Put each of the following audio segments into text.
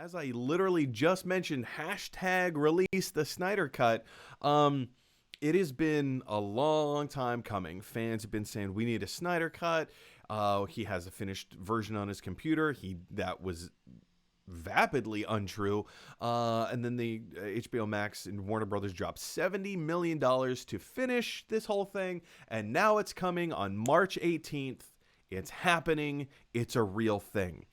as I literally just mentioned, hashtag release the Snyder Cut. It has been a long time coming. Fans have been saying we need a Snyder Cut. He has a finished version on his computer. That was vapidly untrue. And then the HBO Max and Warner Brothers dropped $70 million to finish this whole thing. And now it's coming on March 18th. It's happening. It's a real thing.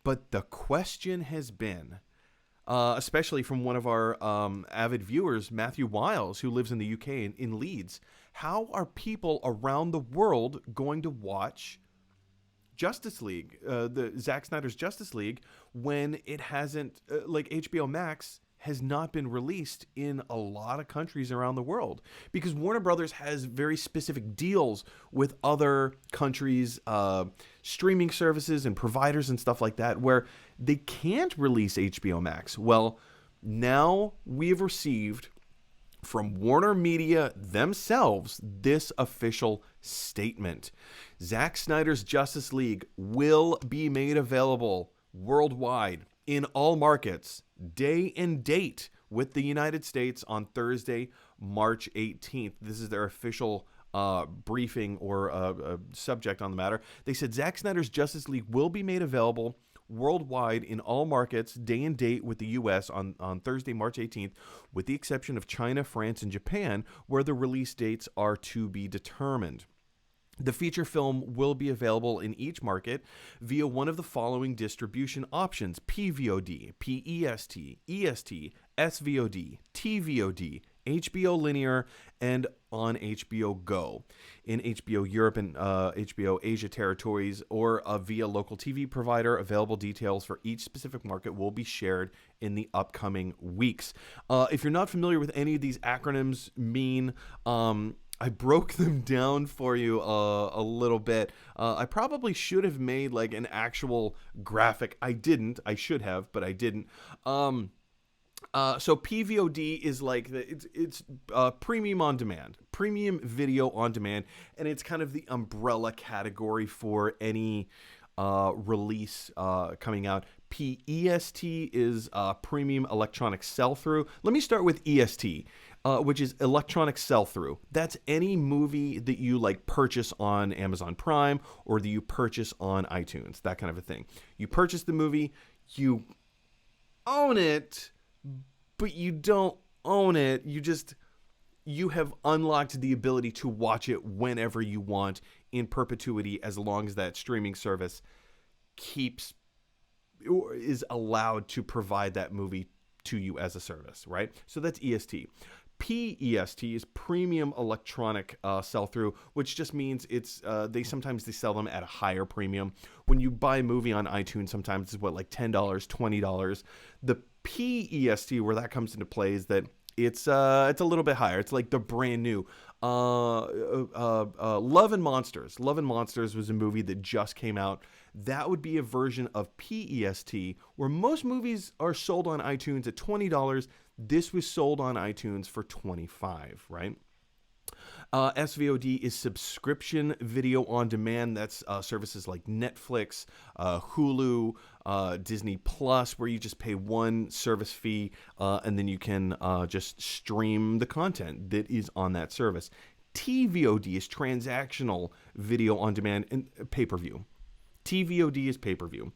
But the question has been, especially from one of our avid viewers, Matthew Wiles, who lives in the UK in Leeds, how are people around the world going to watch Justice League, the Zack Snyder's Justice League, when it hasn't, like HBO Max has not been released in a lot of countries around the world? Because Warner Brothers has very specific deals with other countries' streaming services and providers and stuff like that, where they can't release HBO Max. Well, now we've received from Warner Media themselves this official statement. Zack Snyder's Justice League will be made available worldwide in all markets, day and date, with the United States on Thursday, March 18th. This is their official briefing or subject on the matter. They said Zack Snyder's Justice League will be made available worldwide in all markets, day and date, with the U.S. on Thursday, March 18th, with the exception of China, France, and Japan, where the release dates are to be determined. The feature film will be available in each market via one of the following distribution options: PVOD, PEST, EST, SVOD, TVOD, HBO Linear, and on HBO Go. In HBO Europe and HBO Asia territories, or via local TV provider. Available details for each specific market will be shared in the upcoming weeks. If you're not familiar with any of these acronyms I broke them down for you a little bit. I probably should have made like an actual graphic. I didn't. I should have, but I didn't. So PVOD is like it's premium on demand, premium video on demand, and it's kind of the umbrella category for any release coming out. PEST is premium electronic sell-through. Let me start with EST. Which is electronic sell-through. That's any movie that you like purchase on Amazon Prime or that you purchase on iTunes, that kind of a thing. You purchase the movie, you own it, but you don't own it. You have unlocked the ability to watch it whenever you want in perpetuity, as long as that streaming service is allowed to provide that movie to you as a service, right? So that's EST. PEST is premium electronic sell-through, which just means it's they sell them at a higher premium. When you buy a movie on iTunes, sometimes it's like $10, $20. The PEST, where that comes into play, is that it's a little bit higher. It's like the brand new Love and Monsters. Love and Monsters was a movie that just came out. That would be a version of PEST, where most movies are sold on iTunes at $20. This was sold on iTunes for $25, right? SVOD is subscription video on demand. That's services like Netflix, Hulu, Disney Plus, where you just pay one service fee and then you can just stream the content that is on that service. TVOD is transactional video on demand and pay-per-view. TVOD is pay-per-view.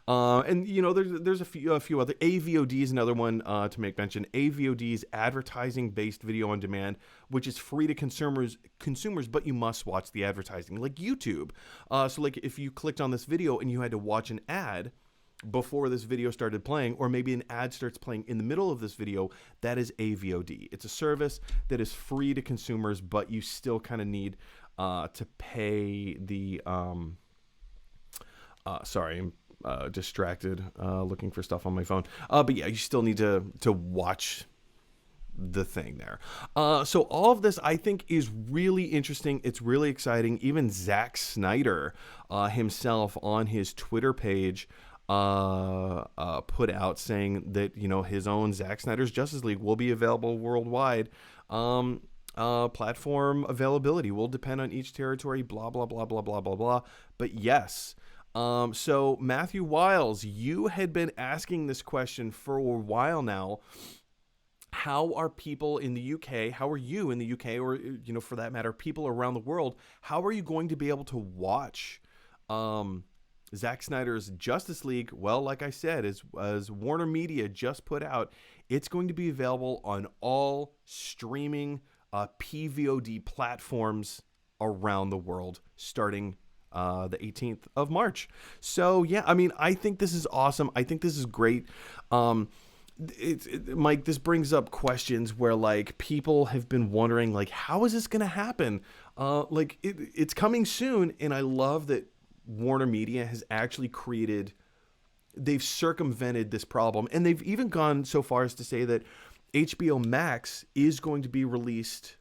And, you know, there's a few other. AVOD is another one to make mention. AVOD is advertising-based video on demand, which is free to consumers, but you must watch the advertising, like YouTube. So, like, if you clicked on this video and you had to watch an ad before this video started playing, or maybe an ad starts playing in the middle of this video, that is AVOD. It's a service that is free to consumers, but you still kind of need to pay the... sorry, I'm distracted looking for stuff on my phone. But yeah, you still need to watch the thing there. So all of this, I think, is really interesting. It's really exciting. Even Zack Snyder himself on his Twitter page put out saying that, you know, his own Zack Snyder's Justice League will be available worldwide. Platform availability will depend on each territory, blah, blah, blah, blah, blah, blah, blah. But yes, So Matthew Wiles, you had been asking this question for a while now. How are people in the UK? How are you in the UK, or for that matter, people around the world? How are you going to be able to watch um, Zack Snyder's Justice League? Well, like I said, as Warner Media just put out, it's going to be available on all streaming PVOD platforms around the world starting the 18th of March. So yeah, I mean, I think this is awesome. I think this is great. Mike, this brings up questions where like people have been wondering like, how is this going to happen? It's coming soon, and I love that Warner Media has actually they've circumvented this problem, and they've even gone so far as to say that HBO Max is going to be released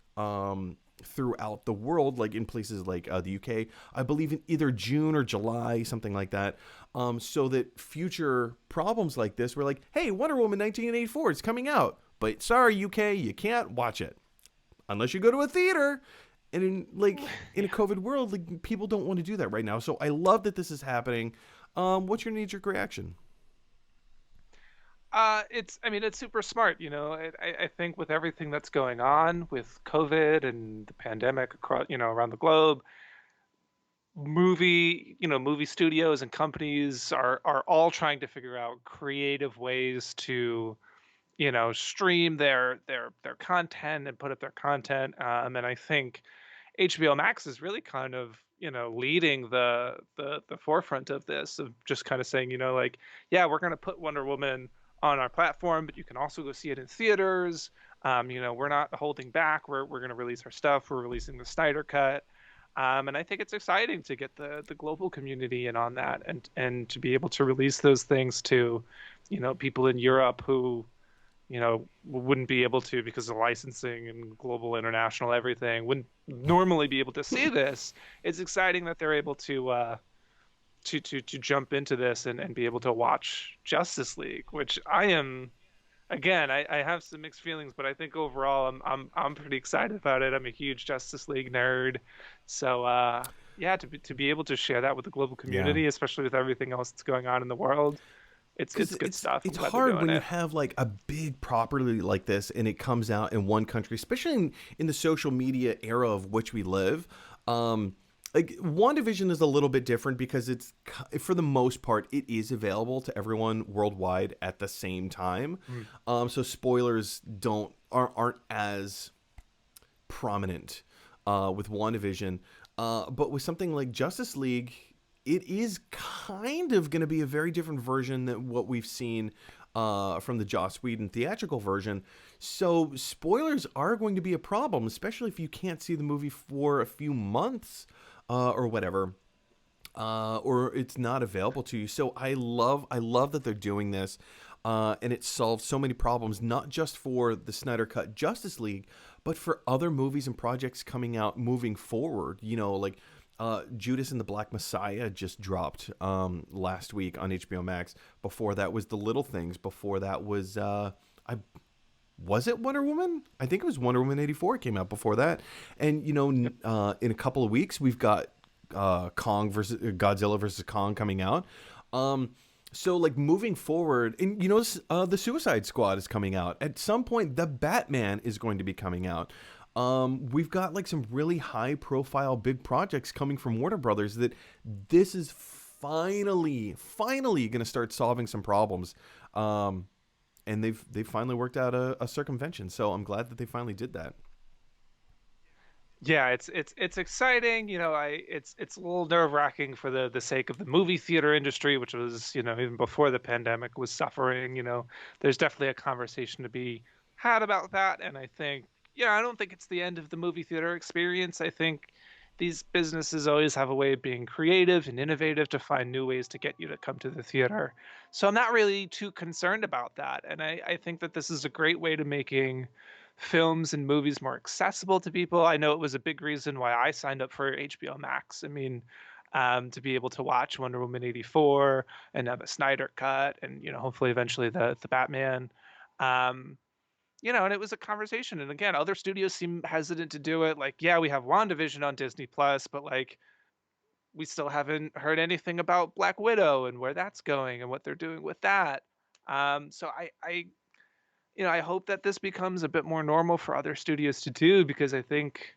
throughout the world, like in places like the UK, I believe in either June or July, something like that. So that future problems like this, we're like, hey, Wonder Woman 1984 is coming out, but sorry, UK, you can't watch it unless you go to a theater. And in a COVID world, like people don't want to do that right now. So I love that this is happening. What's your knee-jerk reaction? It's super smart. I think with everything that's going on with COVID and the pandemic across, around the globe, movie studios and companies are all trying to figure out creative ways to, stream their content and put up their content. And I think HBO Max is really kind of, leading the forefront of this, of just kind of saying, like, yeah, we're going to put Wonder Woman on our platform, but you can also go see it in theaters. We're not holding back. We're going to release our stuff. We're releasing the Snyder Cut. And I think it's exciting to get the global community in on that, and to be able to release those things to, people in Europe who, wouldn't be able to because of licensing and global international everything, wouldn't normally be able to see this. It's exciting that they're able to jump into this and be able to watch Justice League, which I am, again, I have some mixed feelings, but I think overall I'm pretty excited about it. I'm a huge Justice League nerd. So yeah, to be able to share that with the global Yeah. community, especially with everything else that's going on in the world, it's Because good stuff. I'm it's glad they're hard doing when you it. have like a big property like this and it comes out in one country, especially in the social media era of which we live. Like WandaVision is a little bit different because for the most part it is available to everyone worldwide at the same time. Mm. So spoilers aren't as prominent with WandaVision. But with something like Justice League, it is kind of going to be a very different version than what we've seen from the Joss Whedon theatrical version. So spoilers are going to be a problem, especially if you can't see the movie for a few months or whatever. Or it's not available to you. So I love that they're doing this, and it solves so many problems, not just for the Snyder Cut Justice League, but for other movies and projects coming out moving forward. Like Judas and the Black Messiah just dropped last week on HBO Max. Before that was The Little Things. Before that was I was it Wonder Woman? I think it was Wonder Woman 84 came out before that. And Yep. in a couple of weeks we've got Kong versus Godzilla versus Kong coming out. So like moving forward, and the Suicide Squad is coming out. At some point, the Batman is going to be coming out. We've got like some really high profile big projects coming from Warner Brothers that this is finally going to start solving some problems. And they've finally worked out a circumvention. So I'm glad that they finally did that. Yeah, it's exciting. It's a little nerve-wracking for the sake of the movie theater industry, which was, even before the pandemic was suffering. There's definitely a conversation to be had about that. And I think, yeah, I don't think it's the end of the movie theater experience. I think these businesses always have a way of being creative and innovative to find new ways to get you to come to the theater. So I'm not really too concerned about that. And I think that this is a great way to making films and movies more accessible to people. I know it was a big reason why I signed up for HBO Max. I mean, to be able to watch Wonder Woman 84 and now the Snyder Cut, and hopefully eventually the Batman. Um, and it was a conversation. And again, other studios seem hesitant to do it. Like, yeah, we have WandaVision on Disney Plus, but like we still haven't heard anything about Black Widow and where that's going and what they're doing with that. So I hope that this becomes a bit more normal for other studios to do, because I think,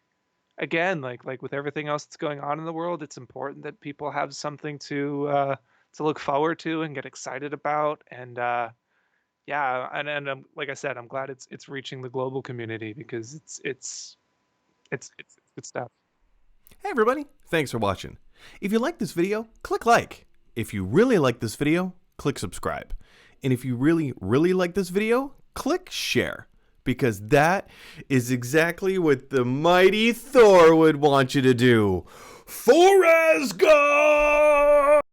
again, like with everything else that's going on in the world, it's important that people have something to look forward to and get excited about. And yeah, and like I said, I'm glad it's reaching the global community, because it's good stuff. Hey everybody, thanks for watching. If you like this video, click like. If you really like this video, click subscribe. And if you really, really like this video, click share. Because that is exactly what the mighty Thor would want you to do. For Asgard!